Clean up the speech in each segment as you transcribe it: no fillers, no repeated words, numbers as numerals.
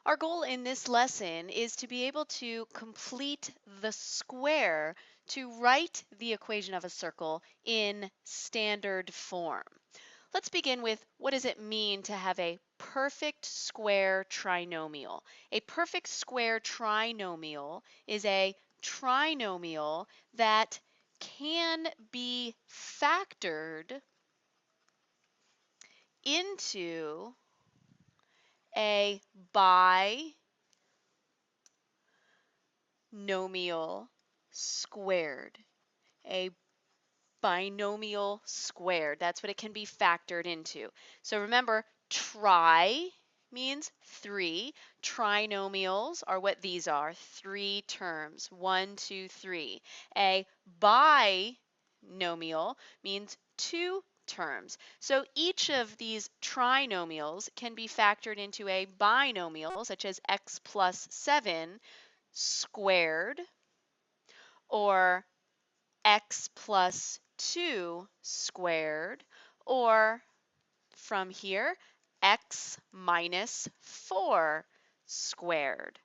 Our goal in this lesson is to be able to complete the square to write the equation of a circle in standard form. Let's begin with what does it mean to have a perfect square trinomial? A perfect square trinomial is a trinomial that can be factored into a binomial squared. A binomial squared. That's what it can be factored into. So remember, tri means 3. Trinomials are what these are, 3 terms, 1, 2, 3. A binomial means 2 terms. So each of these trinomials can be factored into a binomial, such as x plus 7 squared, or x plus 2 squared, or from here, x minus 4 squared.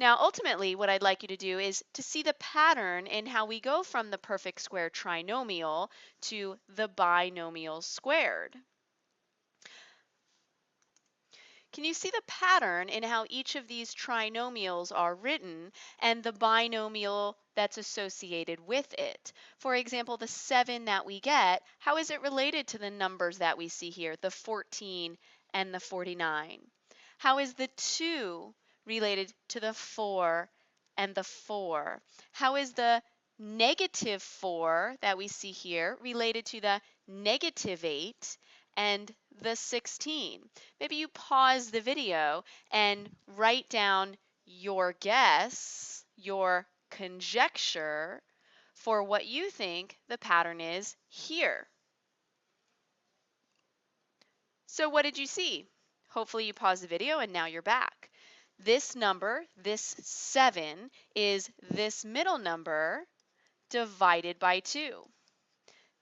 Now, ultimately, what I'd like you to do is to see the pattern in how we go from the perfect square trinomial to the binomial squared. Can you see the pattern in how each of these trinomials are written and the binomial that's associated with it? For example, the 7 that we get, how is it related to the numbers that we see here, the 14 and the 49? How is the 2 related to the 4 and the 4? How is the negative 4 that we see here related to the negative 8 and the 16? Maybe you pause the video and write down your guess, your conjecture for what you think the pattern is here. So what did you see? Hopefully you paused the video and now you're back. This number, this 7, is this middle number divided by 2.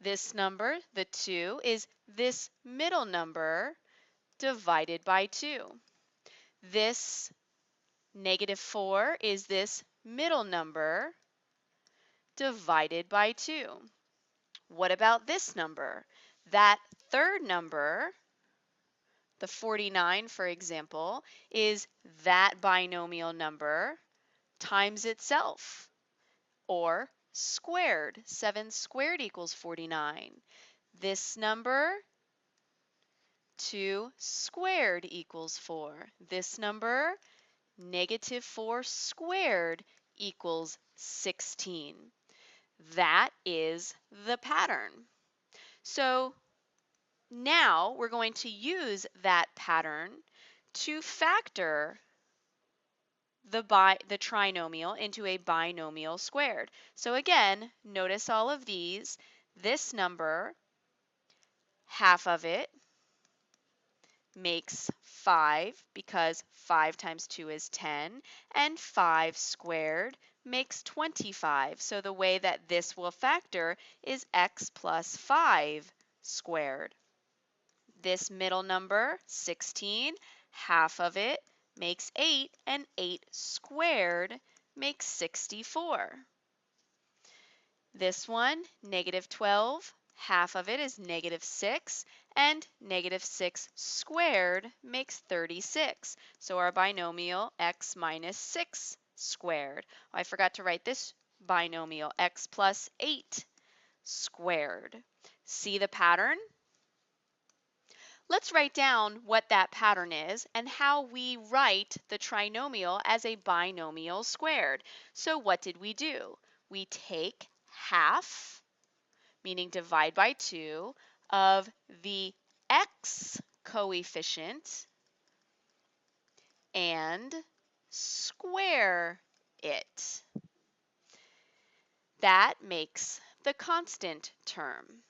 This number, the 2, is this middle number divided by 2. This negative 4 is this middle number divided by 2. What about this number? That third number, the 49, for example, is that binomial number times itself, or squared. 7 squared equals 49. This number, 2 squared equals 4. This number, negative 4 squared equals 16. That is the pattern. So now we're going to use that pattern to factor the trinomial into a binomial squared. So again, notice all of these. This number, half of it makes 5 because 5 times 2 is 10, and 5 squared makes 25. So the way that this will factor is x plus 5 squared. This middle number, 16, half of it makes 8, and 8 squared makes 64. This one, negative 12, half of it is negative 6, and negative 6 squared makes 36. So our binomial x minus 6 squared. Oh, I forgot to write this binomial, x plus 8 squared. See the pattern? Let's write down what that pattern is and how we write the trinomial as a binomial squared. So what did we do? We take half, meaning divide by 2, of the x coefficient and square it. That makes the constant term.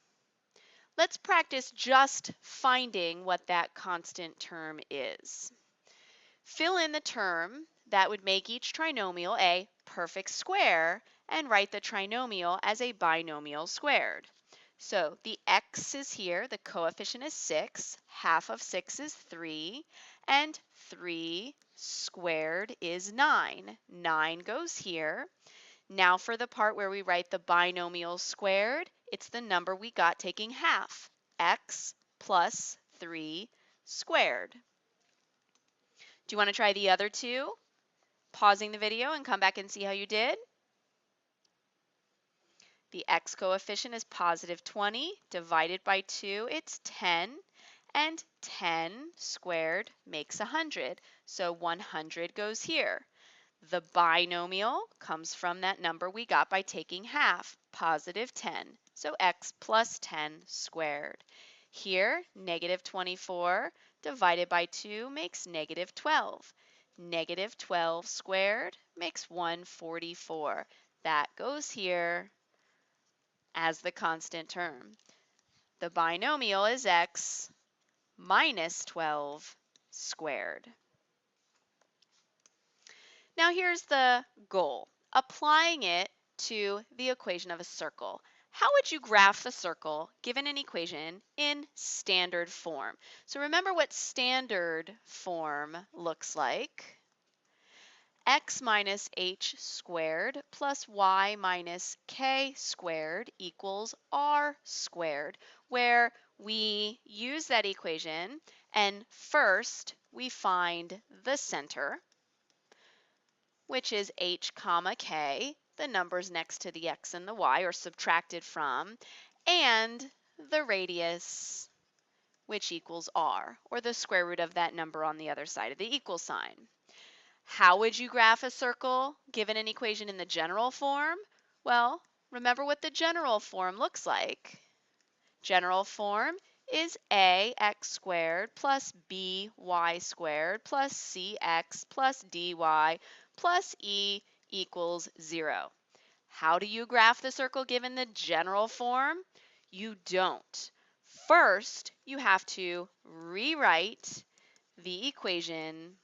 Let's practice just finding what that constant term is. Fill in the term that would make each trinomial a perfect square and write the trinomial as a binomial squared. So the x is here, the coefficient is 6, half of 6 is 3, and 3 squared is 9. 9 goes here. Now for the part where we write the binomial squared, it's the number we got taking half, x plus 3 squared. Do you want to try the other two? Pausing the video and come back and see how you did. The x coefficient is positive 20, divided by 2, it's 10, and 10 squared makes 100, so 100 goes here. The binomial comes from that number we got by taking half, positive 10, so x plus 10 squared. Here, negative 24 divided by 2 makes negative 12. Negative 12 squared makes 144. That goes here as the constant term. The binomial is x minus 12 squared. Now here's the goal, applying it to the equation of a circle. How would you graph the circle given an equation in standard form? So remember what standard form looks like. X minus h squared plus y minus k squared equals r squared, where we use that equation and first we find the center, which is h comma k, the numbers next to the x and the y, or subtracted from, and the radius, which equals r, or the square root of that number on the other side of the equal sign. How would you graph a circle given an equation in the general form? Well, remember what the general form looks like. General form is ax squared plus by squared plus cx plus dy plus e equals 0. How do you graph the circle given the general form? You don't. First, you have to rewrite the equation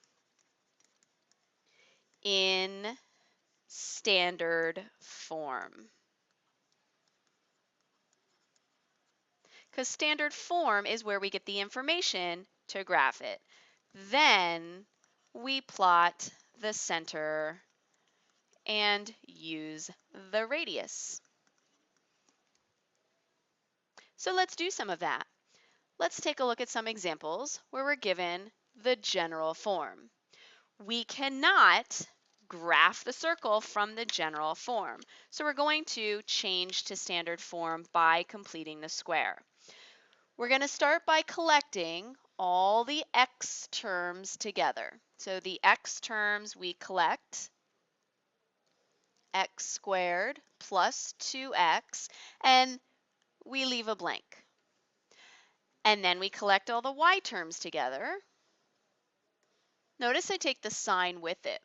in standard form. Because standard form is where we get the information to graph it. Then we plot the center and use the radius. So let's do some of that. Let's take a look at some examples where we're given the general form. We cannot graph the circle from the general form. So we're going to change to standard form by completing the square. We're going to start by collecting all the x terms together. So the x terms we collect, x squared plus 2x, and we leave a blank. And then we collect all the y terms together. Notice I take the sign with it.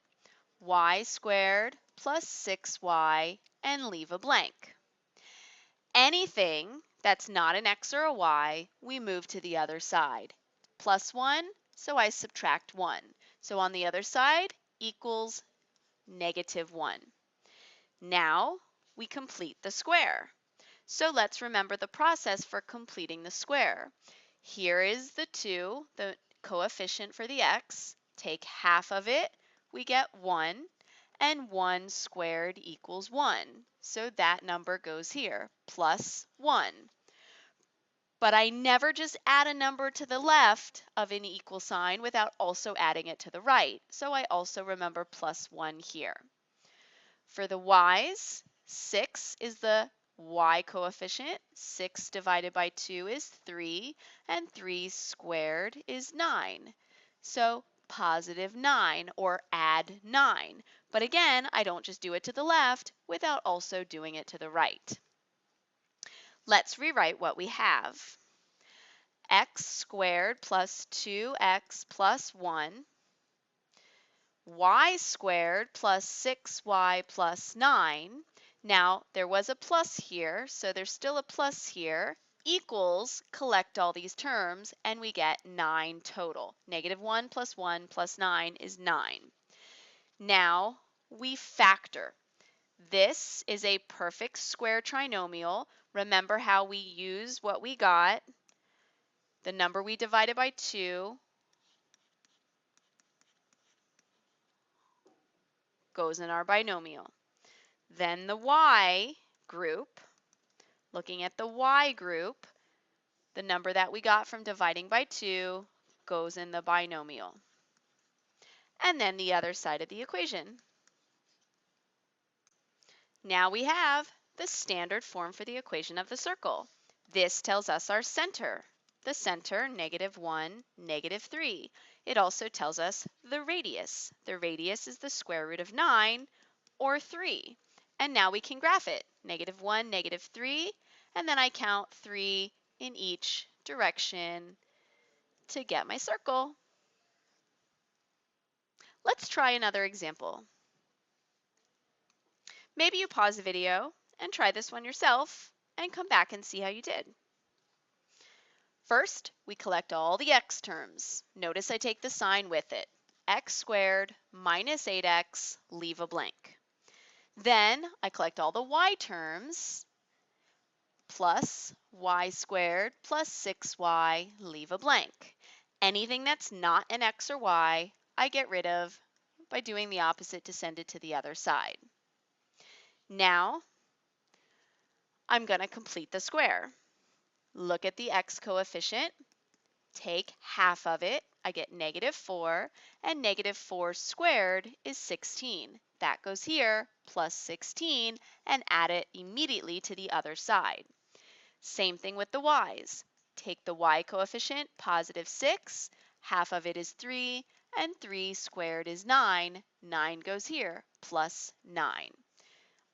Y squared plus 6y and leave a blank. Anything that's not an x or a y, we move to the other side. Plus 1, so I subtract 1. So on the other side equals negative 1. Now we complete the square. So let's remember the process for completing the square. Here is the 2, the coefficient for the x. Take half of it, we get 1, and 1 squared equals 1. So that number goes here, plus 1. But I never just add a number to the left of an equal sign without also adding it to the right. So I also remember plus 1 here. For the y's, 6 is the y coefficient. 6 divided by 2 is 3, and 3 squared is 9. So positive 9, or add 9. But again, I don't just do it to the left without also doing it to the right. Let's rewrite what we have. X squared plus 2x plus 1, y squared plus 6y plus 9. Now, there was a plus here, so there's still a plus here, equals, collect all these terms, and we get 9 total. Negative 1 plus 9 is 9. Now, we factor. This is a perfect square trinomial. Remember how we use what we got, the number we divided by 2, goes in our binomial. Then the y group, looking at the y group, the number that we got from dividing by 2 goes in the binomial. And then the other side of the equation. Now we have the standard form for the equation of the circle. This tells us our center. The center, -1, -3. It also tells us the radius. The radius is the square root of 9, or 3. And now we can graph it. -1, -3, and then I count 3 in each direction to get my circle. Let's try another example. Maybe you pause the video and try this one yourself and come back and see how you did. First, we collect all the x terms. Notice I take the sign with it. X squared minus 8x, leave a blank. Then I collect all the y terms, plus y squared plus 6y, leave a blank. Anything that's not an x or y, I get rid of by doing the opposite to send it to the other side. Now, I'm going to complete the square. Look at the x coefficient, take half of it, I get -4, and -4 squared is 16. That goes here, plus 16, and add it immediately to the other side. Same thing with the y's. Take the y coefficient, +6, half of it is 3, and 3 squared is 9. 9 goes here, plus 9.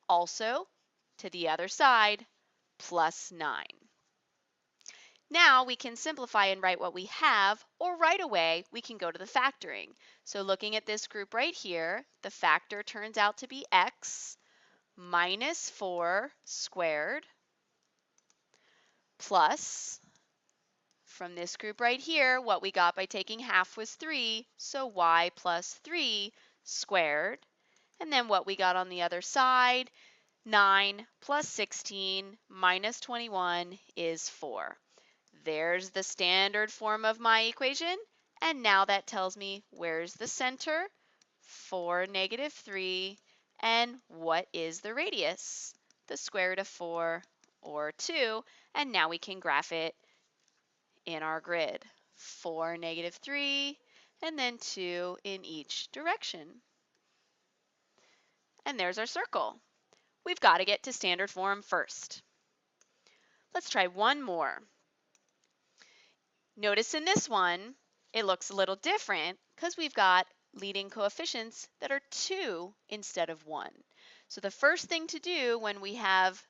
Also, to the other side, plus 9. Now we can simplify and write what we have, or right away we can go to the factoring. So looking at this group right here, the factor turns out to be x minus 4 squared plus, from this group right here, what we got by taking half was 3, so y plus 3 squared. And then what we got on the other side, 9 plus 16 minus 21 is 4. There's the standard form of my equation, and now that tells me where's the center, 4, -3, and what is the radius, the square root of 4, or 2, and now we can graph it in our grid, 4, -3, and then 2 in each direction. And there's our circle. We've got to get to standard form first. Let's try one more. Notice in this one, it looks a little different because we've got leading coefficients that are 2 instead of 1. So the first thing to do when we have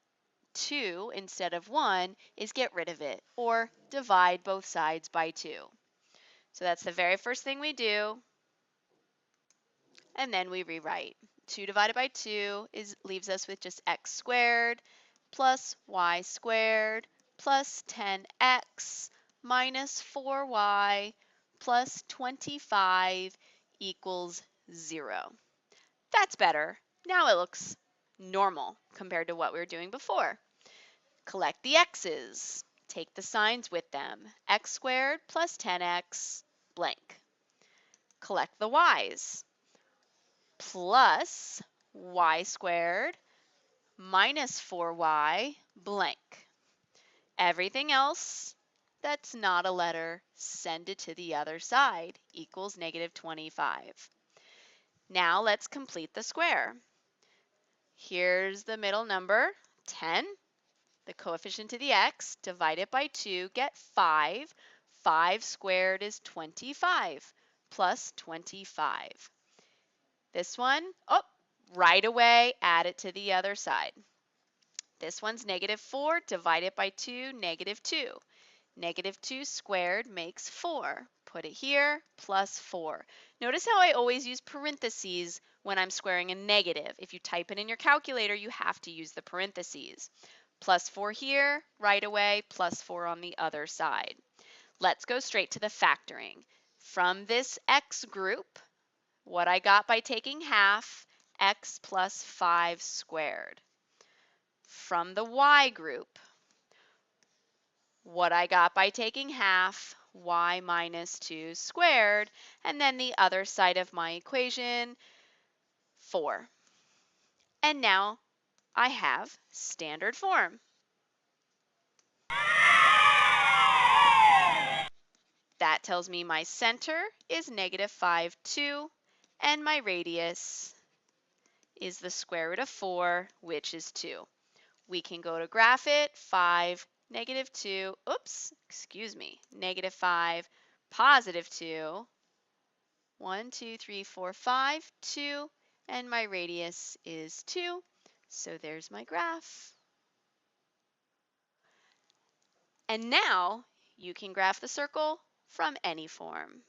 2 instead of 1 is get rid of it, or divide both sides by 2. So that's the very first thing we do, and then we rewrite. 2 divided by 2 leaves us with just x squared plus y squared plus 10x minus 4y plus 25 equals 0. That's better. Now it looks normal compared to what we were doing before. Collect the x's. Take the signs with them. X squared plus 10x blank. Collect the y's. Plus y squared minus 4y blank. Everything else that's not a letter, send it to the other side, equals -25. Now let's complete the square. Here's the middle number, 10. The coefficient to the x, divide it by 2, get 5. 5 squared is 25, plus 25. This one, right away, add it to the other side. This one's -4, divide it by 2, -2. -2 squared makes 4. Put it here, plus 4. Notice how I always use parentheses when I'm squaring a negative. If you type it in your calculator, you have to use the parentheses. Plus 4 here, right away, plus 4 on the other side. Let's go straight to the factoring. From this x group, what I got by taking half, x plus 5 squared. From the y group, what I got by taking half, y minus 2 squared, and then the other side of my equation, 4. And now I have standard form. That tells me my center is -5, 2, and my radius is the square root of 4, which is 2. We can go to graph it, 5, -2, oops, excuse me, -5, +2, 1, 2, 3, 4, 5, 2, and my radius is 2. So there's my graph. And now you can graph the circle from any form.